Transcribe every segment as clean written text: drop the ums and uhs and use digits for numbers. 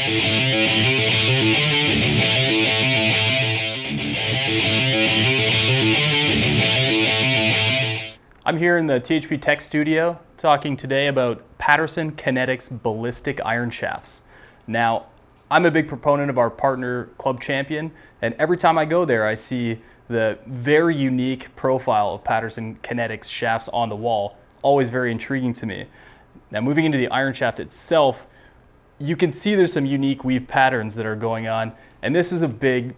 I'm here in the THP Tech Studio talking today about Paderson Kinetixx Ballistic iron shafts. Now, I'm a big proponent of our partner Club Champion, and every time I go there I see the very unique profile of Paderson Kinetixx shafts on the wall. Always very intriguing to me. Now, moving into the iron shaft itself, you can see there's some unique weave patterns that are going on, and this is a big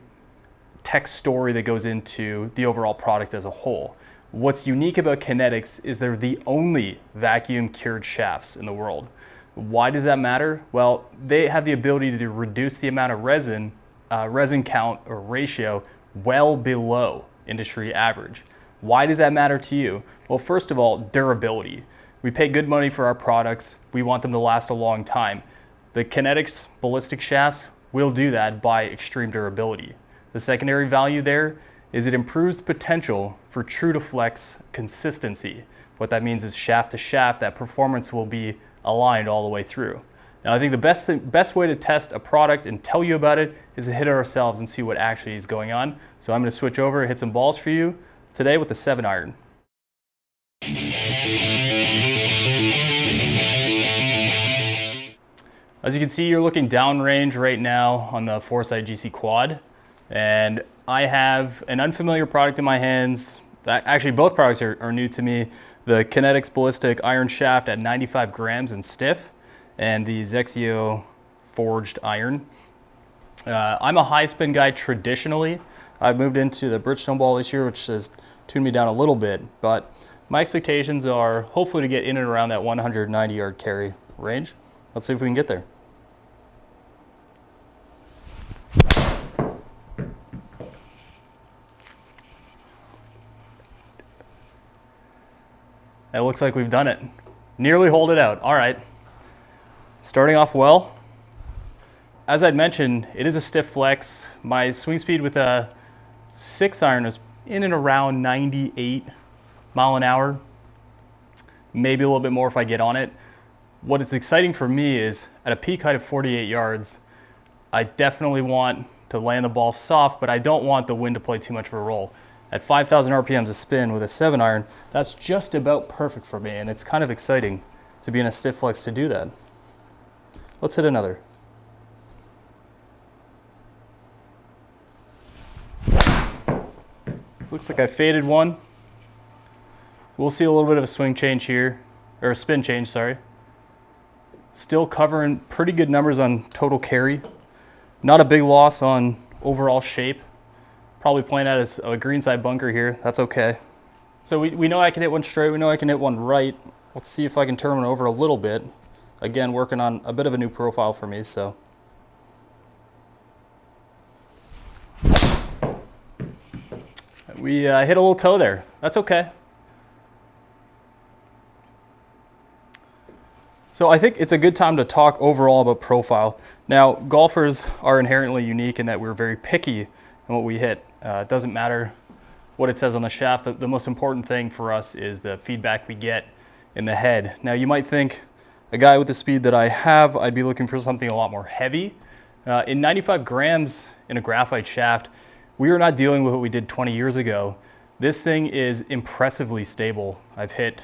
tech story that goes into the overall product as a whole. What's unique about Kinetixx is they're the only vacuum cured shafts in the world. Why does that matter? Well, they have the ability to reduce the amount of resin count or ratio well below industry average. Why does that matter to you? Well, first of all, durability. We pay good money for our products. We want them to last a long time. The Kinetixx Ballistic shafts will do that by extreme durability. The secondary value there is it improves potential for true to flex consistency. What that means is shaft to shaft, that performance will be aligned all the way through. Now, I think the best way to test a product and tell you about it is to hit it ourselves and see what actually is going on. So I'm going to switch over and hit some balls for you today with the 7-iron. As you can see, you're looking downrange right now on the Foresight GC Quad, and I have an unfamiliar product in my hands. Actually, both products are new to me. The Kinetixx Ballistic iron shaft at 95 grams and stiff, and the Zexio forged iron. I'm a high spin guy traditionally. I've moved into the Bridgestone ball this year, which has tuned me down a little bit, but my expectations are hopefully to get in and around that 190 yard carry range. Let's see if we can get there. It looks like we've done it. Nearly hold it out. All right. Starting off well. As I'd mentioned, it is a stiff flex. My swing speed with a 6-iron is in and around 98 mile an hour. Maybe a little bit more if I get on it. What is exciting for me is at a peak height of 48 yards, I definitely want to land the ball soft, but I don't want the wind to play too much of a role. At 5,000 RPMs a spin with a 7-iron, that's just about perfect for me, and it's kind of exciting to be in a stiff flex to do that. Let's hit another. Looks like I faded one. We'll see a little bit of a swing change here, or a spin change, sorry. Still covering pretty good numbers on total carry. Not a big loss on overall shape. Probably playing out as a greenside bunker here. That's okay. So we know I can hit one straight. We know I can hit one right. Let's see if I can turn one over a little bit. Again, working on a bit of a new profile for me, so. We hit a little toe there. That's okay. So I think it's a good time to talk overall about profile. Now, golfers are inherently unique in that we're very picky in what we hit. It doesn't matter what it says on the shaft. The most important thing for us is the feedback we get in the head. Now, you might think, a guy with the speed that I have, I'd be looking for something a lot more heavy. In 95 grams in a graphite shaft, we are not dealing with what we did 20 years ago. This thing is impressively stable. I've hit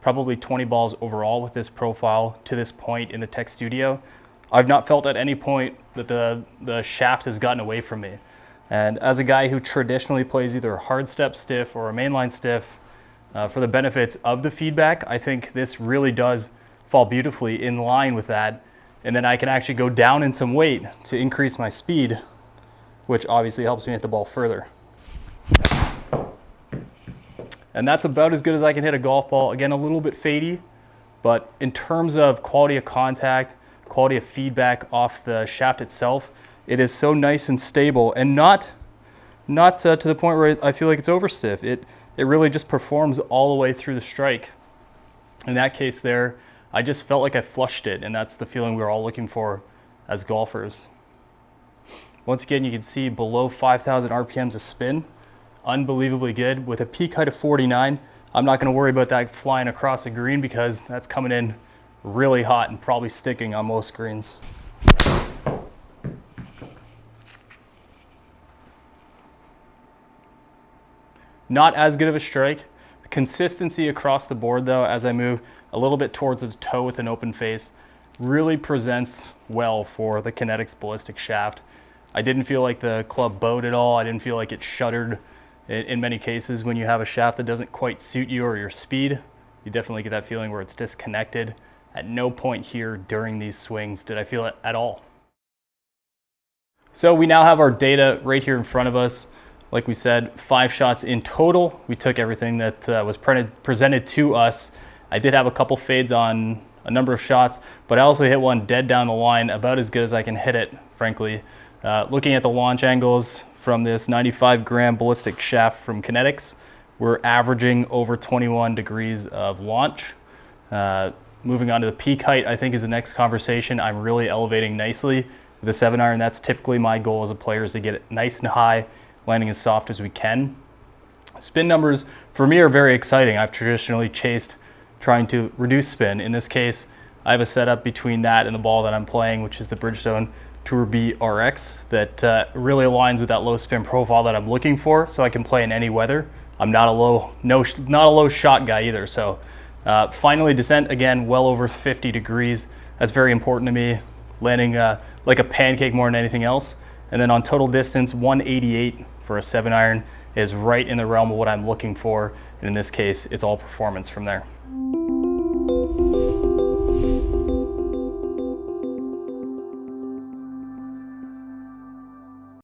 probably 20 balls overall with this profile to this point in the Tech Studio. I've not felt at any point that the shaft has gotten away from me. And as a guy who traditionally plays either a hard step stiff or a mainline stiff, for the benefits of the feedback, I think this really does fall beautifully in line with that. And then I can actually go down in some weight to increase my speed, which obviously helps me hit the ball further. And that's about as good as I can hit a golf ball. Again, a little bit fadey, but in terms of quality of contact, quality of feedback off the shaft itself, it is so nice and stable, and not to the point where I feel like it's over stiff. It really just performs all the way through the strike. In that case there, I just felt like I flushed it, and that's the feeling we're all looking for as golfers. Once again, you can see below 5,000 RPMs a spin. Unbelievably good. With a peak height of 49, I'm not going to worry about that flying across the green because that's coming in really hot and probably sticking on most greens. Not as good of a strike. Consistency across the board though, as I move a little bit towards the toe with an open face, really presents well for the Kinetixx Ballistic shaft. I didn't feel like the club bowed at all. I didn't feel like it shuddered. In many cases, when you have a shaft that doesn't quite suit you or your speed, you definitely get that feeling where it's disconnected. At no point here during these swings did I feel it at all. So we now have our data right here in front of us. Like we said, 5 shots in total. We took everything that was presented to us. I did have a couple fades on a number of shots, but I also hit one dead down the line, about as good as I can hit it, frankly. Looking at the launch angles from this 95-gram ballistic shaft from Kinetixx, we're averaging over 21 degrees of launch. Moving on to the peak height, I think is the next conversation. I'm really elevating nicely. With a 7-iron, that's typically my goal as a player, is to get it nice and high, landing as soft as we can. Spin numbers for me are very exciting. I've traditionally chased trying to reduce spin. In this case, I have a setup between that and the ball that I'm playing, which is the Bridgestone Tour B RX, that really aligns with that low spin profile that I'm looking for, so I can play in any weather. I'm not a low shot guy either. So finally, descent again, well over 50 degrees. That's very important to me. Landing like a pancake more than anything else. And then on total distance, 188 for a 7-iron is right in the realm of what I'm looking for. And in this case, it's all performance from there.